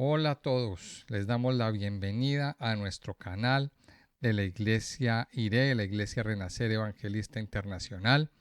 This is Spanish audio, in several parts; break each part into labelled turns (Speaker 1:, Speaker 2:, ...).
Speaker 1: Hola a todos, les damos la bienvenida a nuestro canal de la Iglesia IRE, la Iglesia Renacer Evangelista Internacional,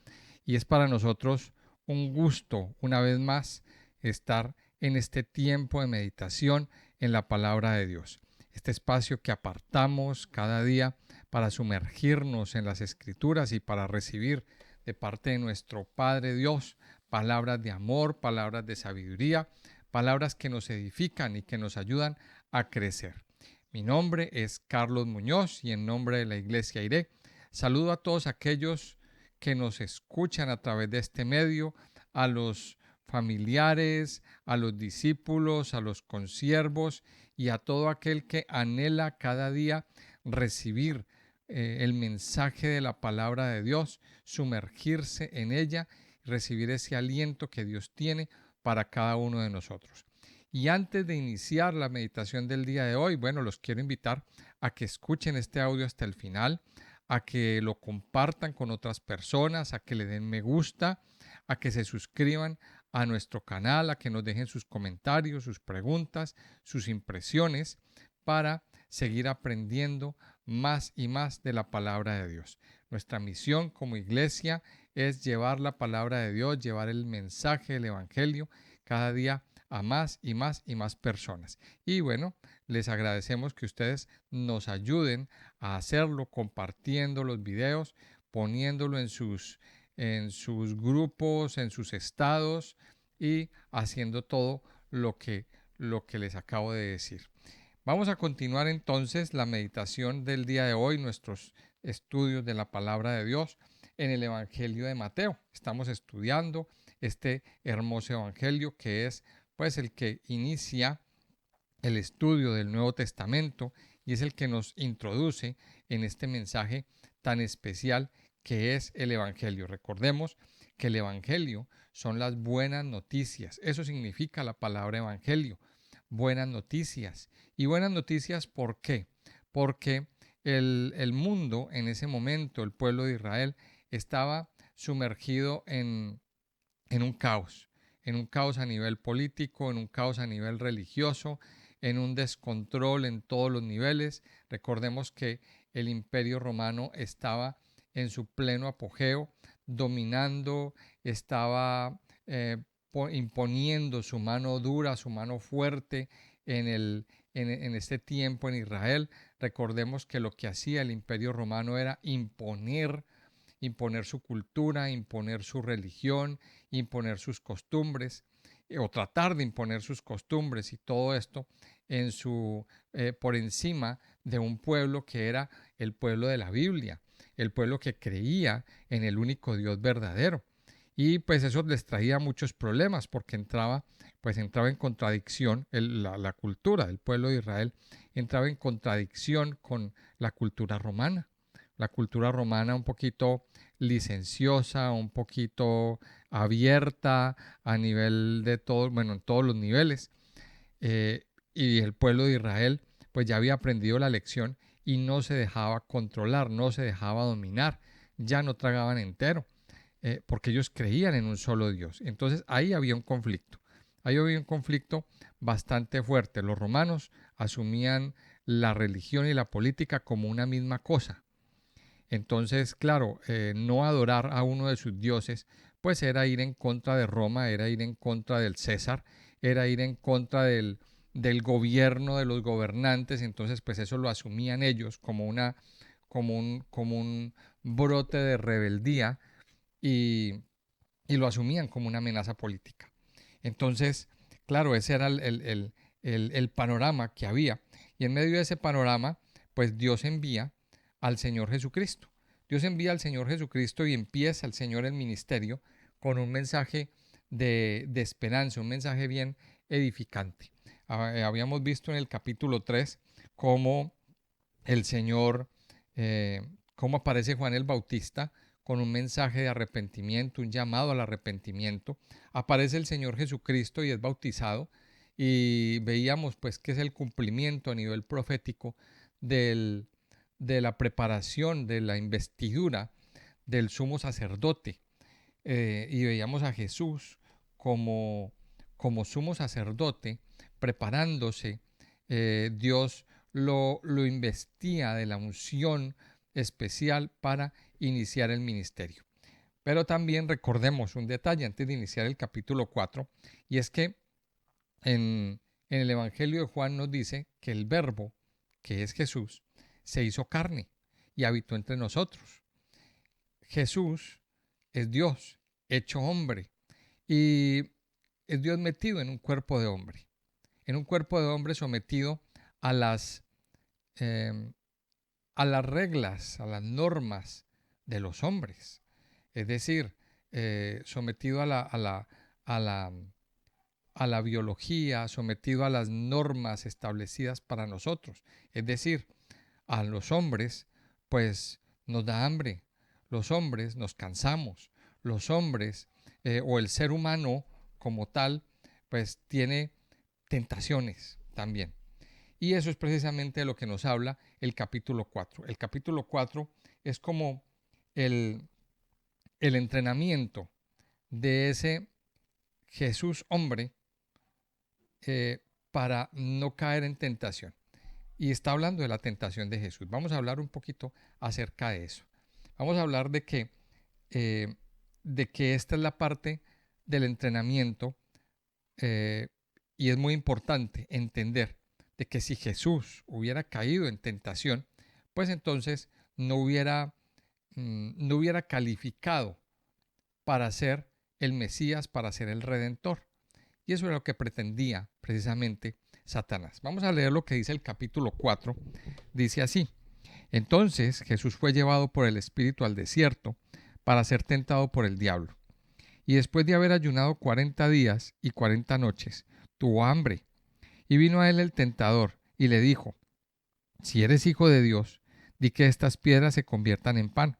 Speaker 1: y es para nosotros un gusto una vez más estar en este tiempo de meditación en la palabra de Dios. Este espacio que apartamos cada día para sumergirnos en las Escrituras y para recibir de parte de nuestro Padre Dios palabras de amor, palabras de sabiduría, palabras que nos edifican y que nos ayudan a crecer. Mi nombre es Carlos Muñoz y en nombre de la Iglesia IRE saludo a todos aquellos que nos escuchan a través de este medio, a los familiares, a los discípulos, a los consiervos y a todo aquel que anhela cada día recibir el mensaje de la palabra de Dios, sumergirse en ella y recibir ese aliento que Dios tiene para cada uno de nosotros. Y antes de iniciar la meditación del día de hoy, bueno, los quiero invitar a que escuchen este audio hasta el final, a que lo compartan con otras personas, a que le den me gusta, a que se suscriban a nuestro canal, a que nos dejen sus comentarios, sus preguntas, sus impresiones para seguir aprendiendo más y más de la palabra de Dios. Nuestra misión como iglesia es llevar la palabra de Dios, llevar el mensaje del Evangelio cada día a más y más y más personas. Y bueno, les agradecemos que ustedes nos ayuden a hacerlo compartiendo los videos, poniéndolo en sus grupos, en sus estados y haciendo todo lo que les acabo de decir. Vamos a continuar entonces la meditación del día de hoy, nuestros estudios de la palabra de Dios en el Evangelio de Mateo. Estamos estudiando este hermoso Evangelio que es pues el que inicia el estudio del Nuevo Testamento y es el que nos introduce en este mensaje tan especial que es el Evangelio. Recordemos que el Evangelio son las buenas noticias. Eso significa la palabra Evangelio. Buenas noticias. ¿Y buenas noticias por qué? Porque el mundo en ese momento, el pueblo de Israel, estaba sumergido en un caos a nivel político, en un caos a nivel religioso, en un descontrol en todos los niveles. Recordemos que el Imperio Romano estaba en su pleno apogeo, dominando, estaba imponiendo su mano dura, su mano fuerte en este tiempo en Israel. Recordemos que lo que hacía el Imperio Romano era imponer su cultura, imponer su religión, imponer sus costumbres o tratar de imponer sus costumbres y todo esto por encima de un pueblo que era el pueblo de la Biblia, el pueblo que creía en el único Dios verdadero. Y pues eso les traía muchos problemas porque entraba en contradicción la cultura del pueblo de Israel, entraba en contradicción con la cultura romana. La cultura romana un poquito licenciosa, un poquito abierta a nivel de todo, bueno, en todos los niveles. Y el pueblo de Israel pues ya había aprendido la lección y no se dejaba controlar, no se dejaba dominar, ya no tragaban entero, porque ellos creían en un solo Dios. Entonces ahí había un conflicto bastante fuerte. Los romanos asumían la religión y la política como una misma cosa. Entonces, claro, no adorar a uno de sus dioses, pues era ir en contra de Roma, era ir en contra del César, era ir en contra del gobierno, de los gobernantes. Entonces, pues eso lo asumían ellos como un brote de rebeldía y, y lo asumían como una amenaza política. Entonces, claro, ese era el panorama que había. Y en medio de ese panorama, pues Dios envía al Señor Jesucristo. Dios envía al Señor Jesucristo y empieza el Señor el ministerio con un mensaje de esperanza, un mensaje bien edificante. Habíamos visto en el capítulo 3 cómo el Señor, cómo aparece Juan el Bautista con un mensaje de arrepentimiento, un llamado al arrepentimiento. Aparece el Señor Jesucristo y es bautizado y veíamos pues que es el cumplimiento a nivel profético del, de la preparación de la investidura del sumo sacerdote. Y veíamos a Jesús como, como sumo sacerdote preparándose, Dios lo investía de la unción especial para iniciar el ministerio. Pero también recordemos un detalle antes de iniciar el capítulo 4, y es que en el Evangelio de Juan nos dice que el Verbo, que es Jesús, se hizo carne y habitó entre nosotros. Jesús es Dios, hecho hombre, y es Dios metido en un cuerpo de hombre, sometido a eh, a las reglas, a las normas de los hombres. Es decir, sometido a la biología, sometido a las normas establecidas para nosotros. Es decir, a los hombres, pues nos da hambre, los hombres nos cansamos, los hombres o el ser humano como tal, pues tiene tentaciones también. Y eso es precisamente de lo que nos habla el capítulo 4. El capítulo 4 es como el entrenamiento de ese Jesús hombre para no caer en tentación. Y está hablando de la tentación de Jesús. Vamos a hablar un poquito acerca de eso. Vamos a hablar eh, de que esta es la parte del entrenamiento y es muy importante entender de que si Jesús hubiera caído en tentación, pues entonces no hubiera calificado para ser el Mesías, para ser el Redentor. Y eso es lo que pretendía precisamente Satanás. Vamos a leer lo que dice el capítulo 4. Dice así: entonces Jesús fue llevado por el Espíritu al desierto para ser tentado por el diablo. Y después de haber ayunado 40 días y 40 noches, tuvo hambre. Y vino a él el tentador y le dijo: si eres hijo de Dios, di que estas piedras se conviertan en pan.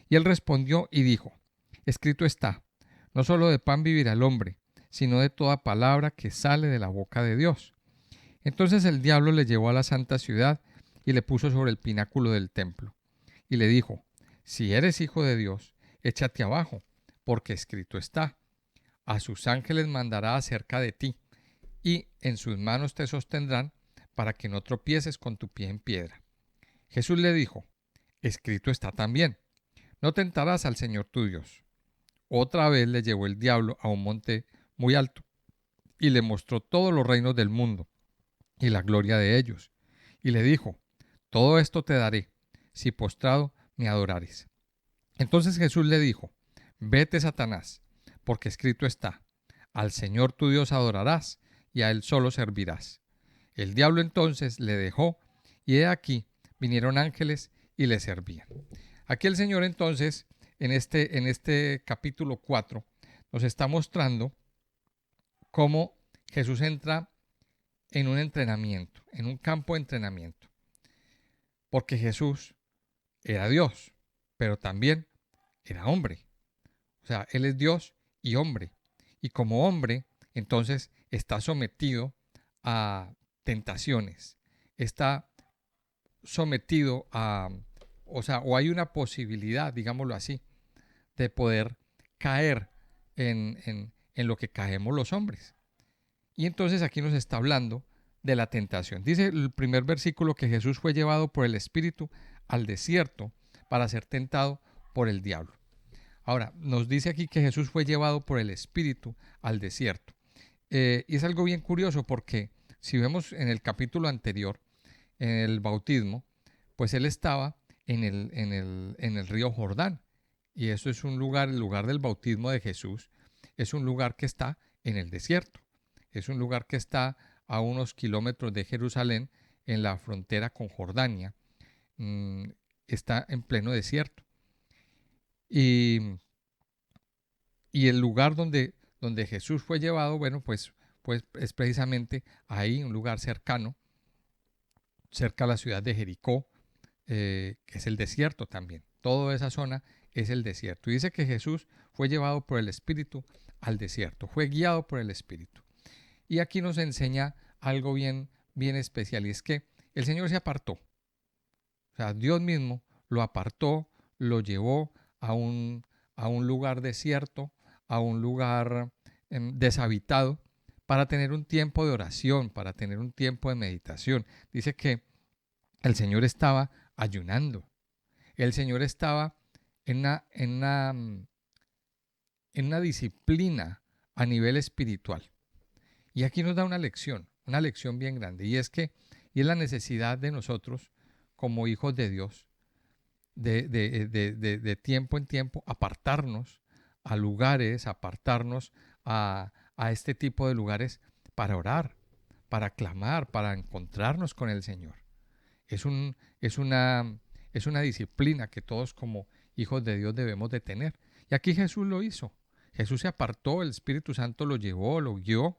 Speaker 1: Y él respondió y dijo: escrito está, no solo de pan vivirá el hombre, sino de toda palabra que sale de la boca de Dios. Entonces el diablo le llevó a la santa ciudad y le puso sobre el pináculo del templo. Y le dijo: si eres hijo de Dios, échate abajo, porque escrito está, a sus ángeles mandará acerca de ti, y en sus manos te sostendrán, para que no tropieces con tu pie en piedra. Jesús le dijo: escrito está también, no tentarás al Señor tu Dios. Otra vez le llevó el diablo a un monte muy alto, y le mostró todos los reinos del mundo, y la gloria de ellos. Y le dijo: todo esto te daré, si postrado me adorares. Entonces Jesús le dijo: vete, Satanás, porque escrito está, al Señor tu Dios adorarás, y a él solo servirás. El diablo entonces le dejó, y he aquí vinieron ángeles y le servían. Aquí el Señor entonces, en este capítulo 4, nos está mostrando cómo Jesús entra en un entrenamiento, en un campo de entrenamiento. Porque Jesús era Dios, pero también era hombre. O sea, Él es Dios y hombre. Y como hombre, entonces está sometido a tentaciones. Está sometido o hay una posibilidad, digámoslo así, de poder caer en lo que caemos los hombres. Y entonces aquí nos está hablando de la tentación. Dice el primer versículo que Jesús fue llevado por el Espíritu al desierto para ser tentado por el diablo. Ahora, nos dice aquí que Jesús fue llevado por el Espíritu al desierto. Y es algo bien curioso porque si vemos en el capítulo anterior, en el bautismo, pues él estaba en el río Jordán. Y eso es un lugar, el lugar del bautismo de Jesús, es un lugar que está en el desierto. Es un lugar que está a unos kilómetros de Jerusalén, en la frontera con Jordania. Está en pleno desierto. Y el lugar donde Jesús fue llevado, bueno, pues es precisamente ahí, un lugar cercano, cerca a la ciudad de Jericó, que es el desierto también. Toda esa zona es el desierto. Y dice que Jesús fue llevado por el Espíritu al desierto, fue guiado por el Espíritu. Y aquí nos enseña algo bien especial, y es que el Señor se apartó. O sea, Dios mismo lo apartó, lo llevó a un lugar desierto, a un lugar deshabitado, para tener un tiempo de oración, para tener un tiempo de meditación. Dice que el Señor estaba ayunando. El Señor estaba en una disciplina a nivel espiritual. Y aquí nos da una lección bien grande, y es la necesidad de nosotros, como hijos de Dios, de tiempo en tiempo, apartarnos a lugares, apartarnos a este tipo de lugares para orar, para clamar, para encontrarnos con el Señor. Es, un, es, una, es una disciplina que todos como hijos de Dios debemos de tener. Y aquí Jesús lo hizo. Jesús se apartó, el Espíritu Santo lo llevó, lo guió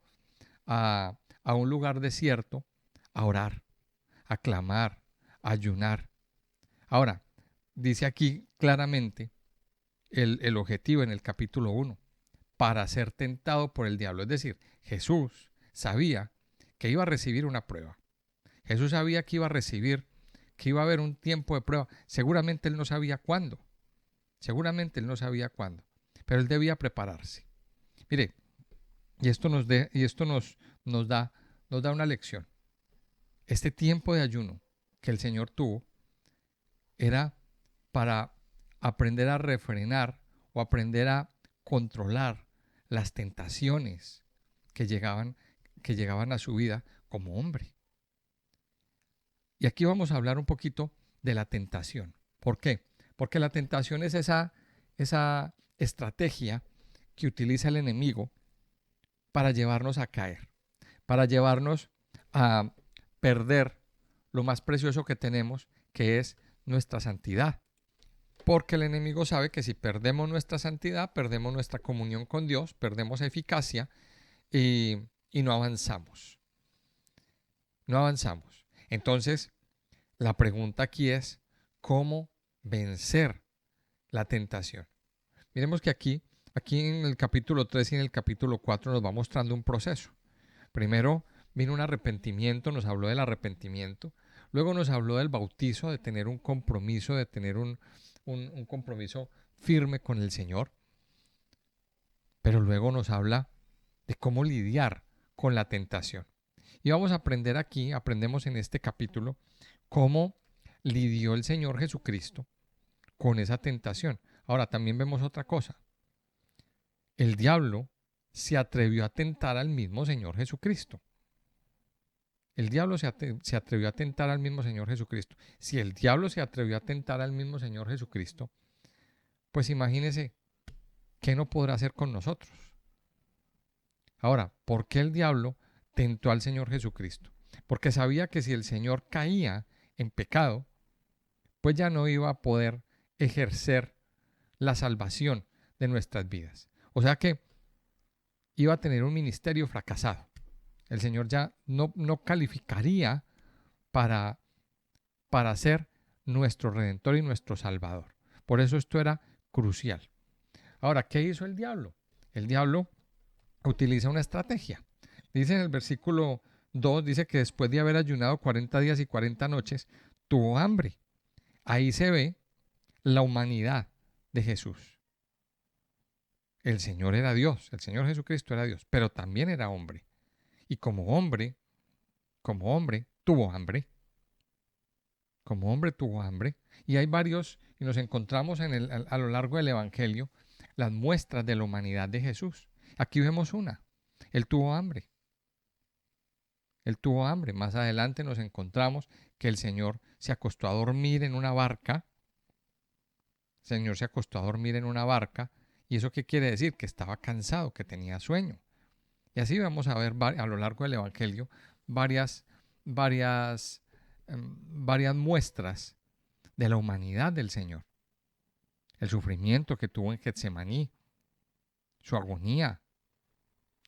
Speaker 1: a un lugar desierto a orar, a clamar, a ayunar. Ahora, dice aquí claramente el objetivo en el capítulo 1, para ser tentado por el diablo. Es decir, Jesús sabía que iba a recibir una prueba. Jesús sabía que iba a recibir, que iba a haber un tiempo de prueba. Seguramente él no sabía cuándo. Seguramente él no sabía cuándo. Pero él debía prepararse. Mire, y esto nos da una lección. Este tiempo de ayuno que el Señor tuvo era para aprender a refrenar o aprender a controlar las tentaciones que llegaban a su vida como hombre. Y aquí vamos a hablar un poquito de la tentación. ¿Por qué? Porque la tentación es esa estrategia que utiliza el enemigo para llevarnos a caer, para llevarnos a perder lo más precioso que tenemos, que es nuestra santidad. Porque el enemigo sabe que si perdemos nuestra santidad, perdemos nuestra comunión con Dios, perdemos eficacia y no avanzamos. No avanzamos. Entonces, la pregunta aquí es, ¿cómo vencer la tentación? Miremos que aquí en el capítulo 3 y en el capítulo 4 nos va mostrando un proceso. Primero vino un arrepentimiento, nos habló del arrepentimiento. Luego nos habló del bautizo, de tener un compromiso, de tener un compromiso firme con el Señor. Pero luego nos habla de cómo lidiar con la tentación. Y vamos a aprender aquí, aprendemos en este capítulo, cómo lidió el Señor Jesucristo con esa tentación. Ahora también vemos otra cosa. El diablo se atrevió a tentar al mismo Señor Jesucristo. El diablo se atrevió a tentar al mismo Señor Jesucristo. Si el diablo se atrevió a tentar al mismo Señor Jesucristo, pues imagínese qué no podrá hacer con nosotros. Ahora, ¿por qué el diablo tentó al Señor Jesucristo? Porque sabía que si el Señor caía en pecado, pues ya no iba a poder ejercer la salvación de nuestras vidas. O sea que iba a tener un ministerio fracasado. El Señor ya no calificaría para ser nuestro Redentor y nuestro Salvador. Por eso esto era crucial. Ahora, ¿qué hizo el diablo? El diablo utiliza una estrategia. Dice en el versículo 2, dice que después de haber ayunado 40 días y 40 noches, tuvo hambre. Ahí se ve la humanidad de Jesús. El Señor era Dios, el Señor Jesucristo era Dios, pero también era hombre. Y como hombre, tuvo hambre. Como hombre tuvo hambre. Y hay varios, y nos encontramos a lo largo del Evangelio, las muestras de la humanidad de Jesús. Aquí vemos una. Él tuvo hambre. Él tuvo hambre. Más adelante nos encontramos que el Señor se acostó a dormir en una barca. El Señor se acostó a dormir en una barca. ¿Y eso qué quiere decir? Que estaba cansado, que tenía sueño. Y así vamos a ver a lo largo del Evangelio varias muestras de la humanidad del Señor. El sufrimiento que tuvo en Getsemaní, su agonía,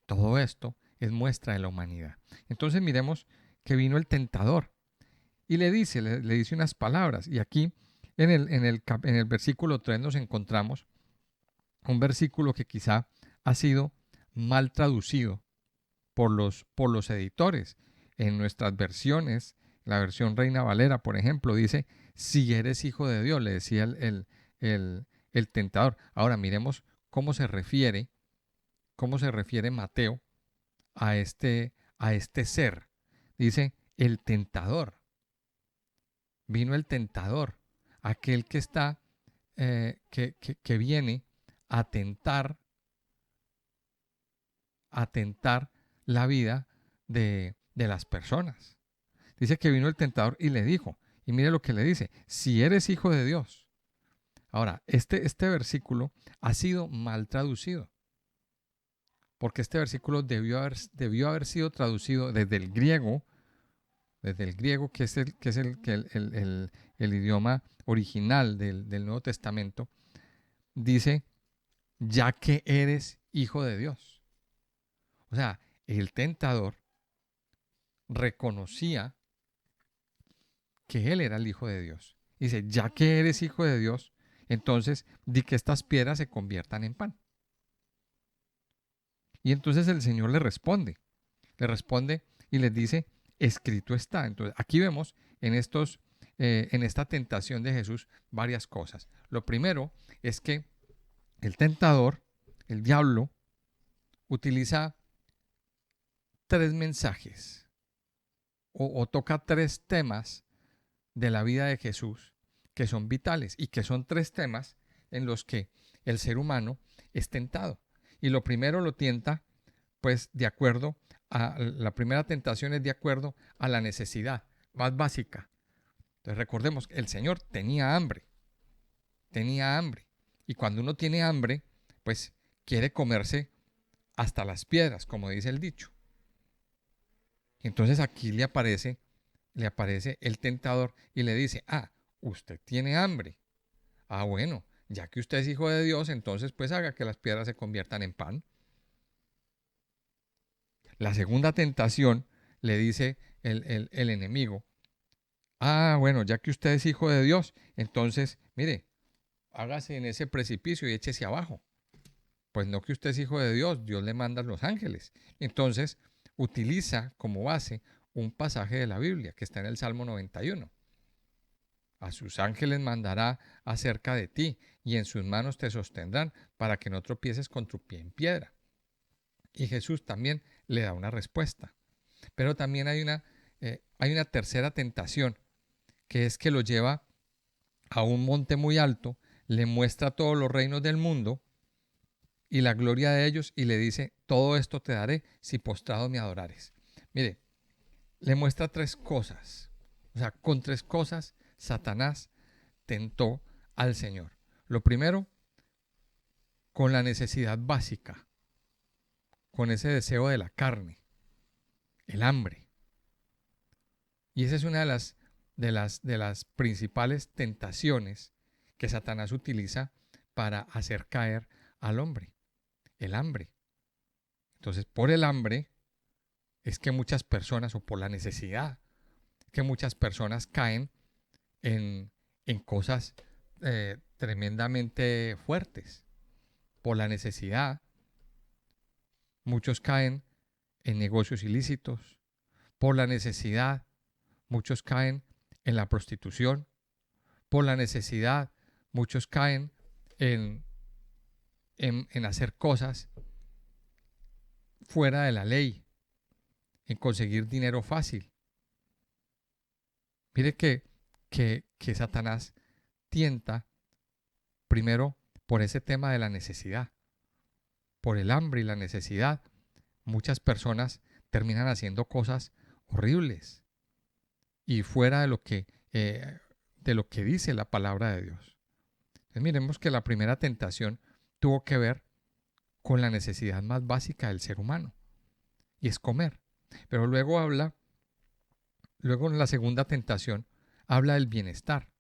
Speaker 1: todo esto es muestra de la humanidad. Entonces miremos que vino el tentador y le dice unas palabras. Y aquí en el versículo 3 nos encontramos un versículo que quizá ha sido mal traducido por los editores. En nuestras versiones, la versión Reina Valera, por ejemplo, dice, si eres hijo de Dios, le decía el tentador. Ahora miremos cómo se refiere Mateo a este ser. Dice, el tentador. Vino el tentador, aquel que está, que viene a tentar la vida de las personas. Dice que vino el tentador y le dijo, y mire lo que le dice, si eres hijo de Dios. Ahora, este versículo ha sido mal traducido, porque este versículo debió haber sido traducido desde el griego que es el idioma original del Nuevo Testamento, dice, ya que eres hijo de Dios. O sea, el tentador reconocía que él era el hijo de Dios. Dice, ya que eres hijo de Dios, entonces di que estas piedras se conviertan en pan. Y entonces el Señor le responde y les dice, escrito está. Entonces aquí vemos en esta tentación de Jesús varias cosas. Lo primero es que el tentador, el diablo, utiliza tres mensajes o toca tres temas de la vida de Jesús que son vitales y que son tres temas en los que el ser humano es tentado. Y lo primero lo tienta, pues, de acuerdo a la primera tentación es de acuerdo a la necesidad más básica. Entonces recordemos que el Señor tenía hambre. Y cuando uno tiene hambre, pues quiere comerse hasta las piedras, como dice el dicho. Entonces aquí le aparece el tentador y le dice, usted tiene hambre. Bueno, ya que usted es hijo de Dios, entonces pues haga que las piedras se conviertan en pan. La segunda tentación le dice el enemigo, bueno, ya que usted es hijo de Dios, entonces, mire, hágase en ese precipicio y échese abajo. Pues no, que usted es hijo de Dios, Dios le manda a los ángeles. Entonces, utiliza como base un pasaje de la Biblia que está en el Salmo 91. A sus ángeles mandará acerca de ti y en sus manos te sostendrán para que no tropieces con tu pie en piedra. Y Jesús también le da una respuesta. Pero también hay una tercera tentación, que es que lo lleva a un monte muy alto, le muestra todos los reinos del mundo y la gloria de ellos y le dice, todo esto te daré si postrado me adorares. Mire, le muestra tres cosas. O sea, con tres cosas Satanás tentó al Señor. Lo primero, con la necesidad básica, con ese deseo de la carne, el hambre. Y esa es una de las principales tentaciones que Satanás utiliza para hacer caer al hombre, el hambre. Entonces, por el hambre es que muchas personas, o por la necesidad, que muchas personas caen en cosas tremendamente fuertes. Por la necesidad, muchos caen en negocios ilícitos. Por la necesidad, muchos caen en la prostitución. Por la necesidad, muchos caen en hacer cosas fuera de la ley, en conseguir dinero fácil. Mire que Satanás tienta primero por ese tema de la necesidad, por el hambre y la necesidad. Muchas personas terminan haciendo cosas horribles y fuera de lo que dice la palabra de Dios. Entonces miremos que la primera tentación tuvo que ver con la necesidad más básica del ser humano, y es comer. Pero luego en la segunda tentación, habla del bienestar.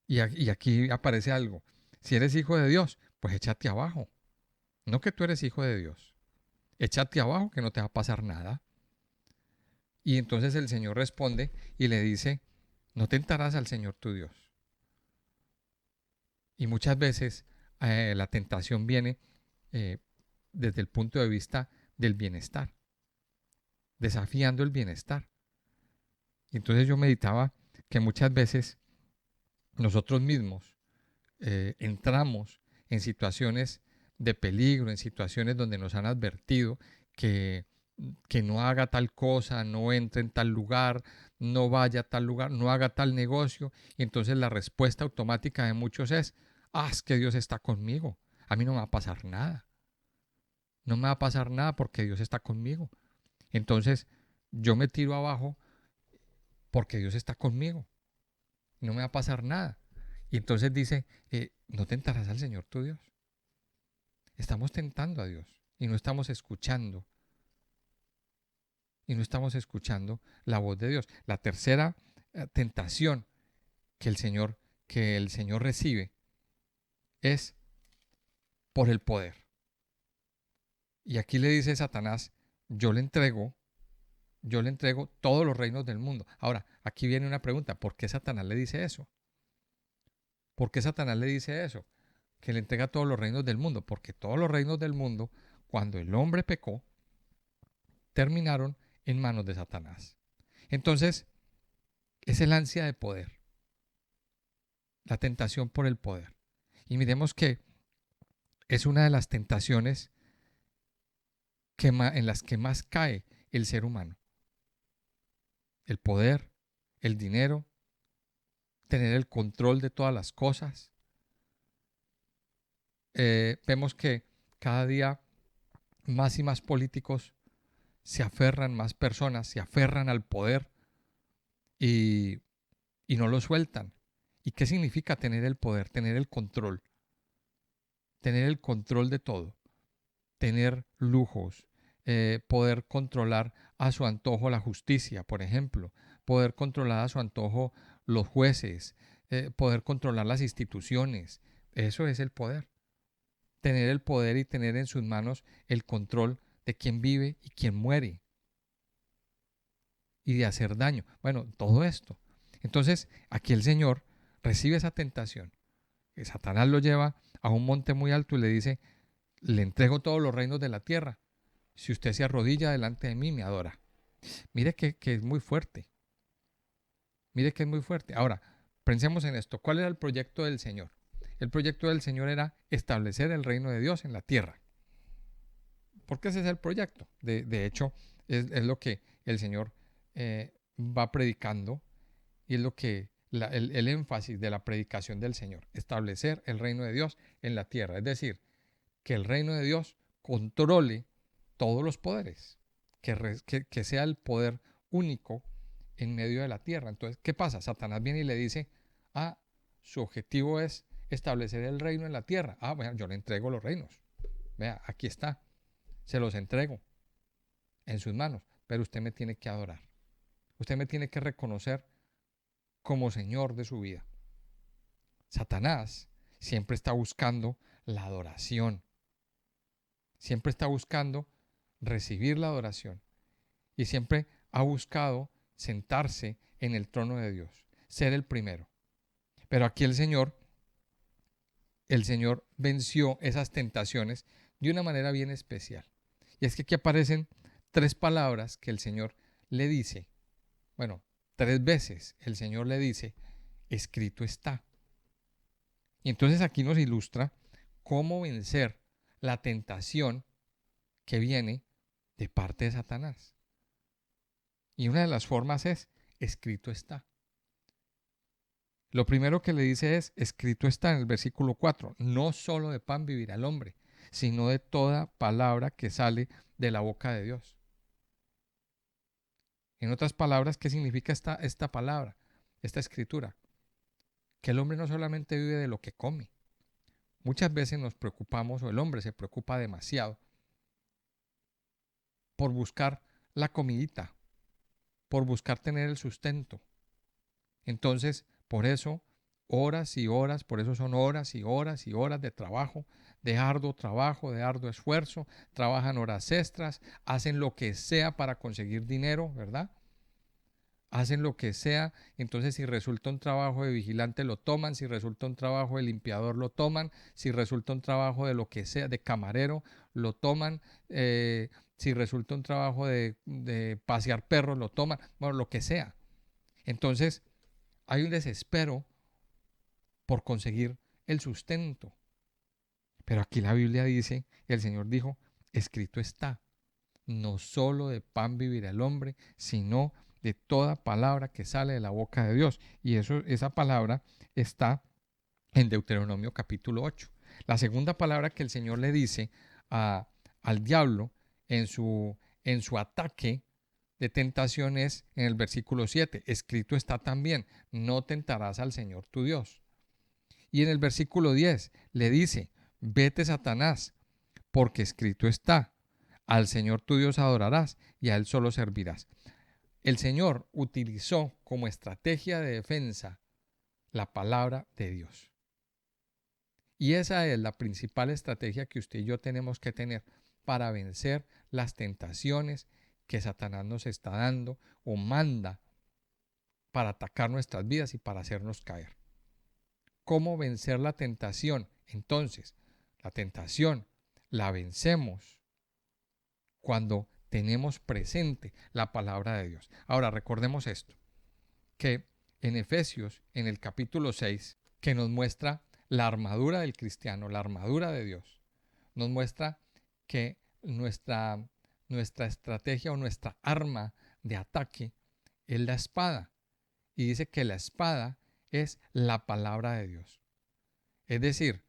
Speaker 1: Y aquí aparece algo. Si eres hijo de Dios, pues échate abajo. No que tú eres hijo de Dios. Échate abajo que no te va a pasar nada. Y entonces el Señor responde y le dice, no tentarás al Señor tu Dios. Y muchas veces la tentación viene desde el punto de vista del bienestar, desafiando el bienestar. Y entonces yo meditaba que muchas veces nosotros mismos entramos en situaciones de peligro, en situaciones donde nos han advertido que, que no haga tal cosa, no entre en tal lugar, no vaya a tal lugar, no haga tal negocio. Y entonces la respuesta automática de muchos es que Dios está conmigo. A mí no me va a pasar nada. No me va a pasar nada porque Dios está conmigo. Entonces yo me tiro abajo porque Dios está conmigo. No me va a pasar nada. Y entonces dice, no tentarás al Señor tu Dios. Estamos tentando a Dios y no estamos escuchando. Y no estamos escuchando la voz de Dios. La tercera tentación que que el Señor recibe es por el poder. Y aquí le dice Satanás, yo le entrego, yo le entrego todos los reinos del mundo. Ahora, aquí viene una pregunta, ¿por qué Satanás le dice eso? ¿Por qué Satanás le dice eso? Que le entrega todos los reinos del mundo, porque todos los reinos del mundo, cuando el hombre pecó, terminaron en manos de Satanás. Entonces, es el ansia de poder, la tentación por el poder. Y miremos que es una de las tentaciones en las que más cae el ser humano. El poder, el dinero, tener el control de todas las cosas. Vemos que cada día más y más políticos se aferran, más personas se aferran al poder y, y no lo sueltan. ¿Y qué significa tener el poder? Tener el control. Tener el control de todo. Tener lujos. Poder controlar a su antojo la justicia, por ejemplo. Poder controlar a su antojo los jueces. Poder controlar las instituciones. Eso es el poder. Tener el poder y tener en sus manos el control de quién vive y quién muere. Y de hacer daño. Bueno, todo esto. Entonces, aquí el Señor recibe esa tentación. Satanás lo lleva a un monte muy alto y le dice, le entrego todos los reinos de la tierra. Si usted se arrodilla delante de mí, me adora. Mire que es muy fuerte. Mire que es muy fuerte. Ahora, pensemos en esto. ¿Cuál era el proyecto del Señor? El proyecto del Señor era establecer el reino de Dios en la tierra. Porque ese es el proyecto. De hecho, es lo que el Señor va predicando y es lo que el énfasis de la predicación del Señor. Establecer el reino de Dios en la tierra. Es decir, que el reino de Dios controle todos los poderes. Que sea el poder único en medio de la tierra. Entonces, ¿qué pasa? Satanás viene y le dice, su objetivo es establecer el reino en la tierra. Bueno, yo le entrego los reinos. Vea, aquí está. Se los entrego en sus manos, pero usted me tiene que adorar. Usted me tiene que reconocer como Señor de su vida. Satanás siempre está buscando la adoración. Siempre está buscando recibir la adoración. Y siempre ha buscado sentarse en el trono de Dios, ser el primero. Pero aquí el Señor venció esas tentaciones de una manera bien especial. Y es que aquí aparecen tres palabras que el Señor le dice. Bueno, tres veces el Señor le dice, escrito está. Y entonces aquí nos ilustra cómo vencer la tentación que viene de parte de Satanás. Y una de las formas es, escrito está. Lo primero que le dice es, escrito está en el versículo 4, no solo de pan vivirá el hombre, sino de toda palabra que sale de la boca de Dios. En otras palabras, ¿qué significa esta palabra, esta escritura? Que el hombre no solamente vive de lo que come. Muchas veces nos preocupamos, o el hombre se preocupa demasiado por buscar la comidita, por buscar tener el sustento. Entonces, por eso, horas y horas, por eso son horas y horas y horas de trabajo, de arduo esfuerzo, trabajan horas extras, hacen lo que sea para conseguir dinero, ¿verdad? Hacen lo que sea, entonces si resulta un trabajo de vigilante lo toman, si resulta un trabajo de limpiador lo toman, si resulta un trabajo de lo que sea, de camarero lo toman, si resulta un trabajo de pasear perros lo toman, bueno, lo que sea. Entonces hay un desespero por conseguir el sustento. Pero aquí la Biblia dice, el Señor dijo, escrito está, no solo de pan vivirá el hombre, sino de toda palabra que sale de la boca de Dios. Y esa palabra está en Deuteronomio capítulo 8. La segunda palabra que el Señor le dice a, al diablo en su ataque de tentación es en el versículo 7. Escrito está también, no tentarás al Señor tu Dios. Y en el versículo 10 le dice, vete Satanás, porque escrito está, al Señor tu Dios adorarás y a Él solo servirás. El Señor utilizó como estrategia de defensa la palabra de Dios. Y esa es la principal estrategia que usted y yo tenemos que tener para vencer las tentaciones que Satanás nos está dando o manda para atacar nuestras vidas y para hacernos caer. ¿Cómo vencer la tentación? Entonces, la tentación la vencemos cuando tenemos presente la palabra de Dios. Ahora, recordemos esto, que en Efesios, en el capítulo 6, que nos muestra la armadura del cristiano, la armadura de Dios, nos muestra que nuestra estrategia o nuestra arma de ataque es la espada. Y dice que la espada es la palabra de Dios. Es decir,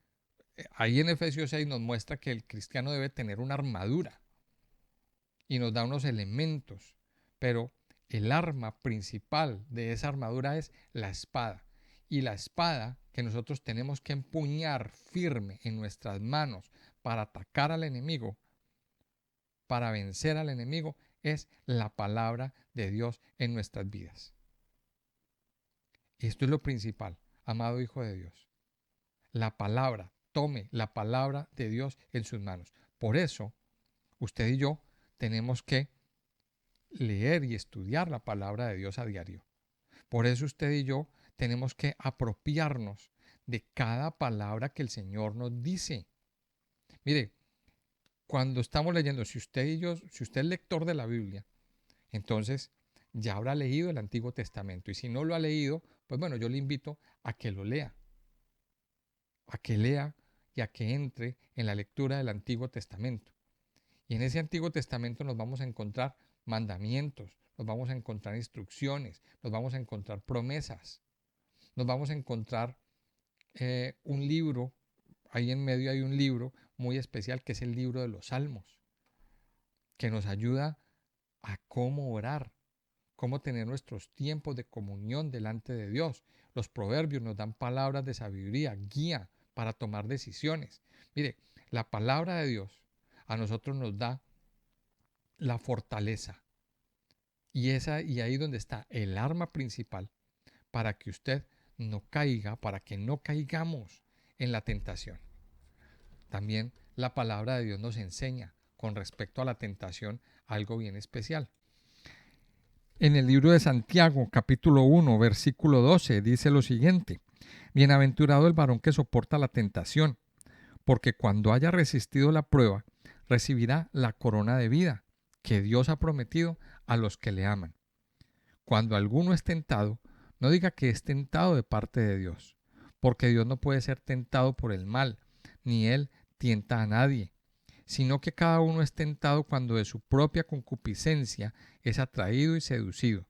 Speaker 1: ahí en Efesios 6 nos muestra que el cristiano debe tener una armadura y nos da unos elementos, pero el arma principal de esa armadura es la espada. Y la espada que nosotros tenemos que empuñar firme en nuestras manos para atacar al enemigo, para vencer al enemigo, es la palabra de Dios en nuestras vidas. Esto es lo principal, amado Hijo de Dios. La palabra, tome la palabra de Dios en sus manos. Por eso, usted y yo tenemos que leer y estudiar la palabra de Dios a diario. Por eso usted y yo tenemos que apropiarnos de cada palabra que el Señor nos dice. Mire, cuando estamos leyendo, si usted es lector de la Biblia, entonces ya habrá leído el Antiguo Testamento. Y si no lo ha leído, pues bueno, yo le invito a que lo lea. A que lea y a que entre en la lectura del Antiguo Testamento. Y en ese Antiguo Testamento nos vamos a encontrar mandamientos, nos vamos a encontrar instrucciones, nos vamos a encontrar promesas, nos vamos a encontrar un libro, ahí en medio hay un libro muy especial que es el libro de los Salmos, que nos ayuda a cómo orar, cómo tener nuestros tiempos de comunión delante de Dios. Los proverbios nos dan palabras de sabiduría, guía para tomar decisiones. Mire, la palabra de Dios a nosotros nos da la fortaleza. Y ahí donde está el arma principal para que usted no caiga, para que no caigamos en la tentación. También la palabra de Dios nos enseña con respecto a la tentación algo bien especial. En el libro de Santiago, capítulo 1, versículo 12, dice lo siguiente: Bienaventurado el varón que soporta la tentación, porque cuando haya resistido la prueba, recibirá la corona de vida que Dios ha prometido a los que le aman. Cuando alguno es tentado, no diga que es tentado de parte de Dios, porque Dios no puede ser tentado por el mal, ni Él tienta a nadie, sino que cada uno es tentado cuando de su propia concupiscencia es atraído y seducido.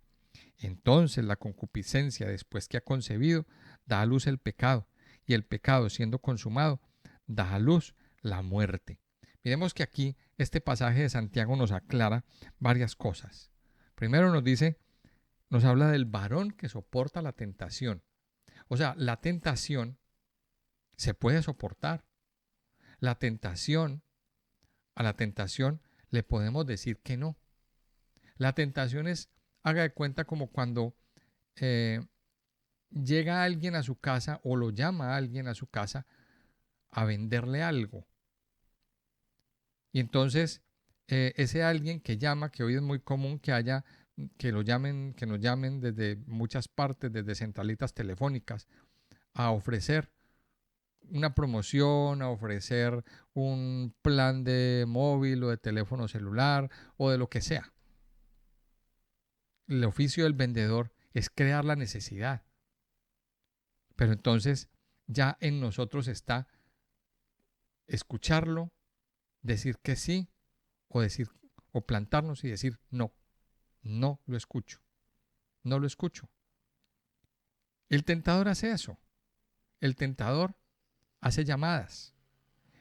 Speaker 1: Entonces la concupiscencia, después que ha concebido, da a luz el pecado, y el pecado, siendo consumado, da a luz la muerte. Miremos que aquí este pasaje de Santiago nos aclara varias cosas. Primero nos habla del varón que soporta la tentación. O sea, la tentación se puede soportar. La tentación, a la tentación le podemos decir que no. La tentación es, haga de cuenta, como cuando llega alguien a su casa o lo llama a alguien a su casa a venderle algo. Y entonces ese alguien que llama, que hoy es muy común que nos llamen desde muchas partes, desde centralitas telefónicas, a ofrecer una promoción, a ofrecer un plan de móvil o de teléfono celular o de lo que sea. El oficio del vendedor es crear la necesidad. Pero entonces ya en nosotros está escucharlo, decir que sí o decir o plantarnos y decir no, no lo escucho, no lo escucho. El tentador hace eso. El tentador hace llamadas.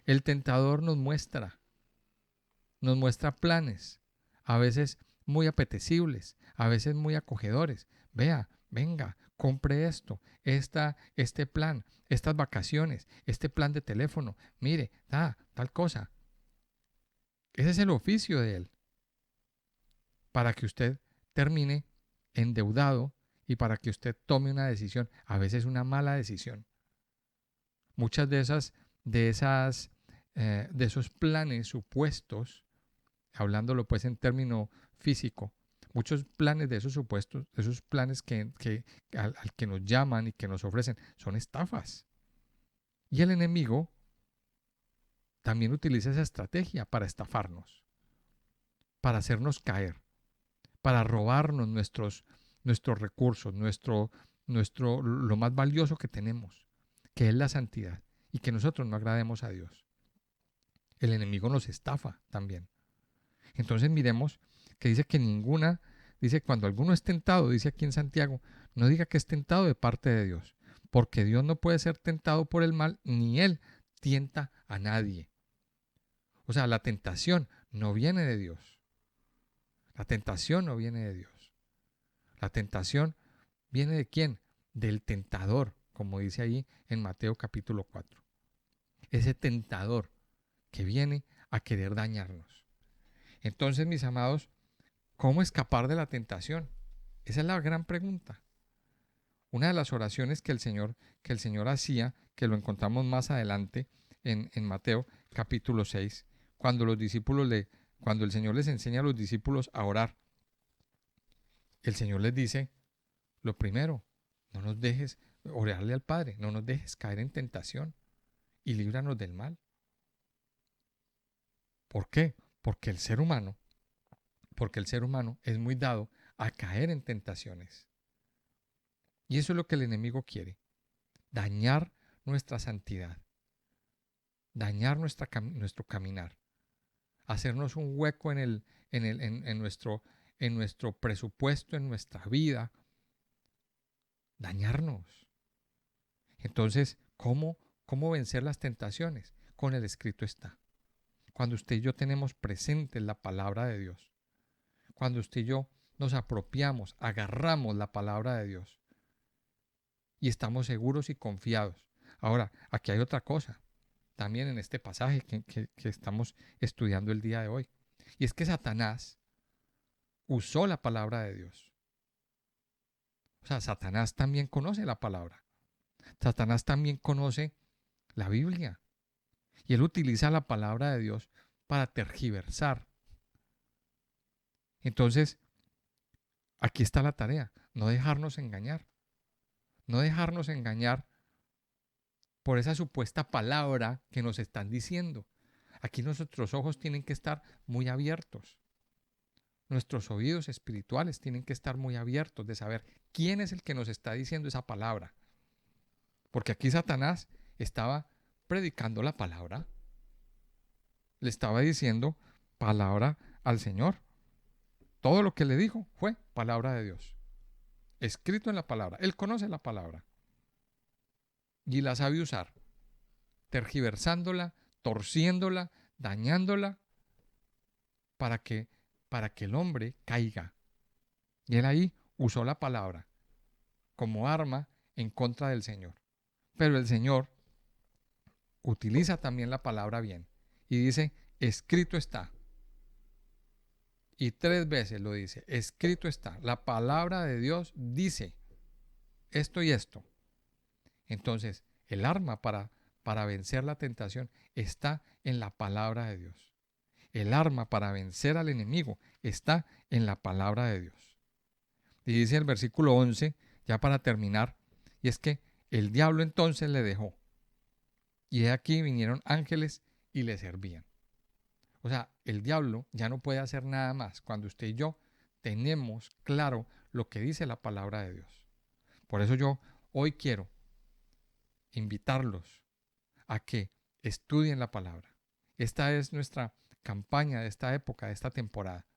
Speaker 1: El tentador nos muestra planes, a veces muy apetecibles, a veces muy acogedores. Vea, venga, compre esto, este plan, estas vacaciones, este plan de teléfono, mire, tal cosa. Ese es el oficio de él, para que usted termine endeudado y para que usted tome una decisión, a veces una mala decisión. Muchas de esos planes supuestos, hablándolo pues en término físico, muchos planes de esos supuestos, de esos planes al que nos llaman y que nos ofrecen, son estafas. Y el enemigo también utiliza esa estrategia para estafarnos, para hacernos caer, para robarnos nuestros recursos, lo más valioso que tenemos, que es la santidad, y que nosotros no agrademos a Dios. El enemigo nos estafa también. Entonces miremos que dice cuando alguno es tentado, dice aquí en Santiago, no diga que es tentado de parte de Dios, porque Dios no puede ser tentado por el mal, ni Él tienta a nadie. O sea, la tentación no viene de Dios. La tentación no viene de Dios. La tentación viene de quién? Del tentador, como dice ahí en Mateo capítulo 4. Ese tentador que viene a querer dañarnos. Entonces, mis amados, ¿cómo escapar de la tentación? Esa es la gran pregunta. Una de las oraciones que el Señor hacía, que lo encontramos más adelante en Mateo capítulo 6, cuando el Señor les enseña a los discípulos a orar, el Señor les dice, lo primero, no nos dejes orarle al Padre, no nos dejes caer en tentación y líbranos del mal. ¿Por qué? Porque el ser humano es muy dado a caer en tentaciones. Y eso es lo que el enemigo quiere, dañar nuestra santidad, dañar nuestro caminar, hacernos un hueco en nuestro presupuesto, en nuestra vida, dañarnos. Entonces, ¿cómo vencer las tentaciones? Con el escrito está. Cuando usted y yo tenemos presente la palabra de Dios, cuando usted y yo nos apropiamos, agarramos la palabra de Dios y estamos seguros y confiados. Ahora, aquí hay otra cosa, también en este pasaje que estamos estudiando el día de hoy, y es que Satanás usó la palabra de Dios. O sea, Satanás también conoce la palabra. Satanás también conoce la Biblia. Y él utiliza la palabra de Dios para tergiversar. Entonces, aquí está la tarea, no dejarnos engañar. No dejarnos engañar por esa supuesta palabra que nos están diciendo. Aquí nuestros ojos tienen que estar muy abiertos. Nuestros oídos espirituales tienen que estar muy abiertos de saber quién es el que nos está diciendo esa palabra. Porque aquí Satanás estaba predicando la palabra. Le estaba diciendo palabra al Señor. Todo lo que le dijo fue palabra de Dios. Escrito en la palabra. Él conoce la palabra. Y la sabe usar. Tergiversándola, torciéndola, dañándola para que, para que el hombre caiga. Y él ahí usó la palabra como arma en contra del Señor. Pero el Señor utiliza también la palabra bien y dice, escrito está. Y 3 veces lo dice, escrito está. La palabra de Dios dice esto y esto. Entonces, el arma para vencer la tentación está en la palabra de Dios. El arma para vencer al enemigo está en la palabra de Dios. Y dice el versículo 11, ya para terminar, y es que el diablo entonces le dejó. Y de aquí vinieron ángeles y le servían. O sea, el diablo ya no puede hacer nada más cuando usted y yo tenemos claro lo que dice la palabra de Dios. Por eso yo hoy quiero invitarlos a que Estudien la palabra. Esta es nuestra campaña de esta época, de esta temporada.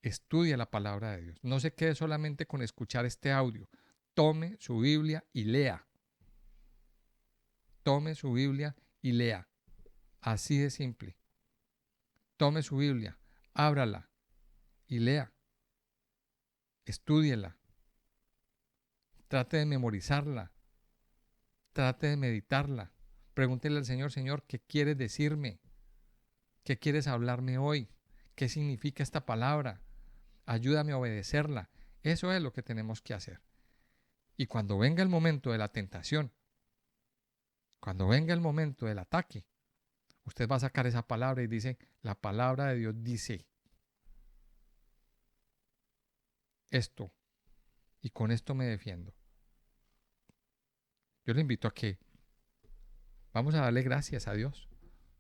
Speaker 1: Estudie la palabra de Dios. No se quede solamente con escuchar este audio. Tome su Biblia y lea. Tome su Biblia y lea. Así de simple. Tome su Biblia, ábrala y lea. Estúdiela. Trate de memorizarla. Trate de meditarla. Pregúntele al Señor, Señor, ¿qué quieres decirme? ¿Qué quieres hablarme hoy? ¿Qué significa esta palabra? Ayúdame a obedecerla. Eso es lo que tenemos que hacer. Y cuando venga el momento de la tentación, cuando venga el momento del ataque, usted va a sacar esa palabra y dice, la palabra de Dios dice esto y con esto me defiendo. Yo le invito a que vamos a darle gracias a Dios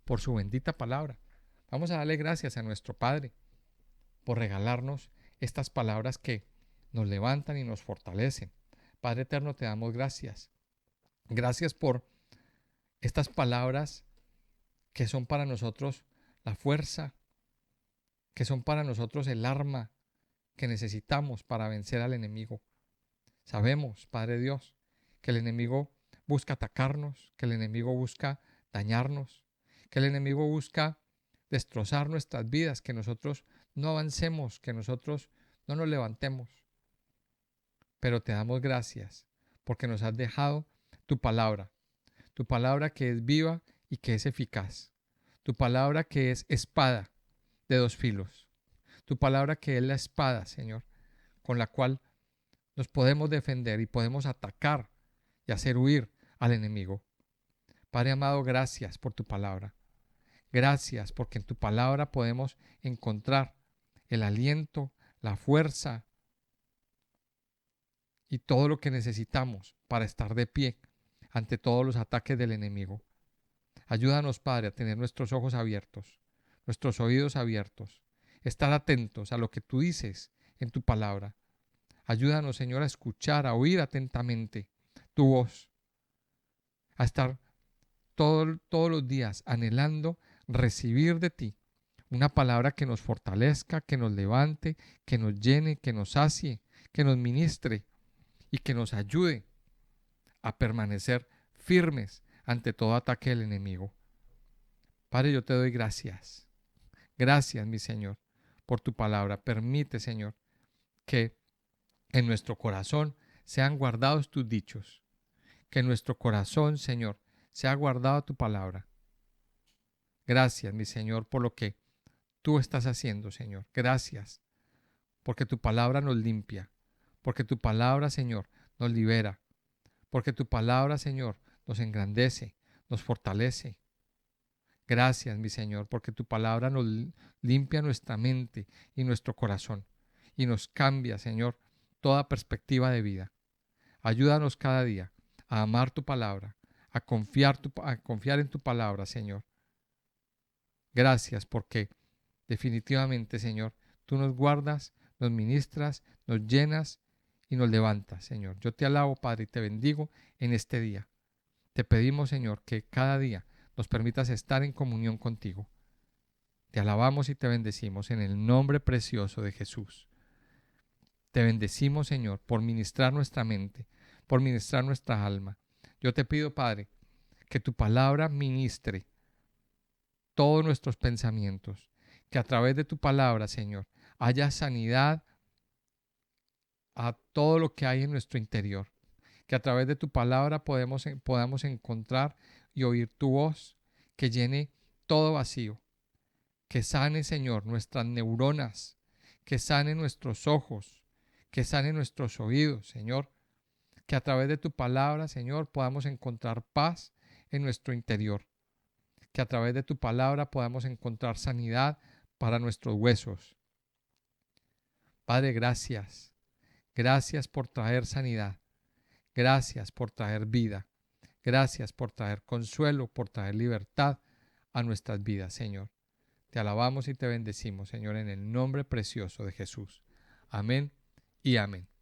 Speaker 1: por su bendita palabra. Vamos a darle gracias a nuestro Padre por regalarnos estas palabras que nos levantan y nos fortalecen. Padre eterno, te damos gracias. Gracias por estas palabras que son para nosotros la fuerza, que son para nosotros el arma que necesitamos para vencer al enemigo. Sabemos, Padre Dios, que el enemigo busca atacarnos, que el enemigo busca dañarnos, que el enemigo busca destrozar nuestras vidas, que nosotros no avancemos, que nosotros no nos levantemos. Pero te damos gracias porque nos has dejado tu palabra que es viva y que es eficaz, tu palabra que es espada de dos filos, tu palabra que es la espada, Señor, con la cual nos podemos defender y podemos atacar y hacer huir al enemigo. Padre amado, gracias por tu palabra. Gracias porque en tu palabra podemos encontrar el aliento, la fuerza y todo lo que necesitamos para estar de pie ante todos los ataques del enemigo. Ayúdanos, Padre, a tener nuestros ojos abiertos, nuestros oídos abiertos, estar atentos a lo que tú dices en tu palabra. Ayúdanos, Señor, a escuchar, a oír atentamente tu voz, a estar todos los días anhelando recibir de ti una palabra que nos fortalezca, que nos levante, que nos llene, que nos sacie, que nos ministre y que nos ayude a permanecer firmes ante todo ataque del enemigo. Padre, yo te doy gracias. Gracias, mi Señor, por tu palabra. Permite, Señor, que en nuestro corazón sean guardados tus dichos. Que en nuestro corazón, Señor, sea guardada tu palabra. Gracias, mi Señor, por lo que tú estás haciendo, Señor. Gracias, porque tu palabra nos limpia. Porque tu palabra, Señor, nos libera. Porque tu palabra, Señor, nos engrandece, nos fortalece. Gracias, mi Señor, porque tu palabra nos limpia nuestra mente y nuestro corazón y nos cambia, Señor, toda perspectiva de vida. Ayúdanos cada día a amar tu palabra, a confiar en tu palabra, Señor. Gracias porque definitivamente, Señor, tú nos guardas, nos ministras, nos llenas y nos levantas, Señor. Yo te alabo, Padre, y te bendigo en este día. Te pedimos, Señor, que cada día nos permitas estar en comunión contigo. Te alabamos y te bendecimos en el nombre precioso de Jesús. Te bendecimos, Señor, por ministrar nuestra mente, por ministrar nuestra alma. Yo te pido, Padre, que tu palabra ministre todos nuestros pensamientos, que a través de tu palabra, Señor, haya sanidad a todo lo que hay en nuestro interior, que a través de tu palabra podamos encontrar y oír tu voz, que llene todo vacío, que sane, Señor, nuestras neuronas, que sane nuestros ojos, que sane nuestros oídos, Señor, que a través de tu palabra, Señor, podamos encontrar paz en nuestro interior, que a través de tu palabra podamos encontrar sanidad para nuestros huesos. Padre, gracias. Gracias por traer sanidad. Gracias por traer vida. Gracias por traer consuelo, por traer libertad a nuestras vidas, Señor. Te alabamos y te bendecimos, Señor, en el nombre precioso de Jesús. Amén y amén.